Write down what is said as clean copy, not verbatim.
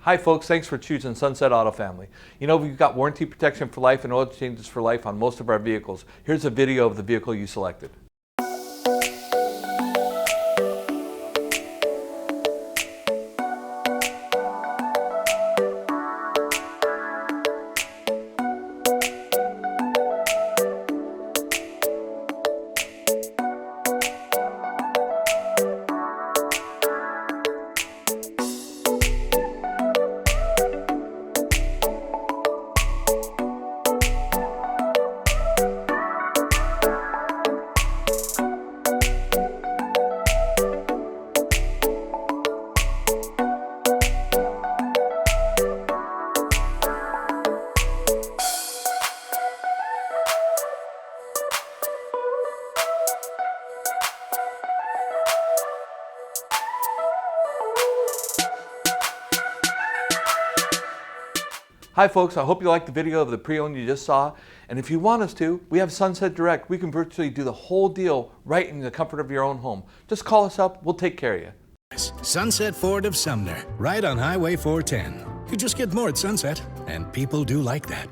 Hi folks, thanks for choosing Sunset Auto Family. You know, we've got warranty protection for life and oil changes for life on most of our vehicles. Here's a video of the vehicle you selected. Hi folks, I hope you liked the video of the pre-owned you just saw. And if you want us to, we have Sunset Direct. We can virtually do the whole deal right in the comfort of your own home. Just call us up, we'll take care of you. Sunset Ford of Sumner, right on Highway 410. You just get more at Sunset, and people do like that.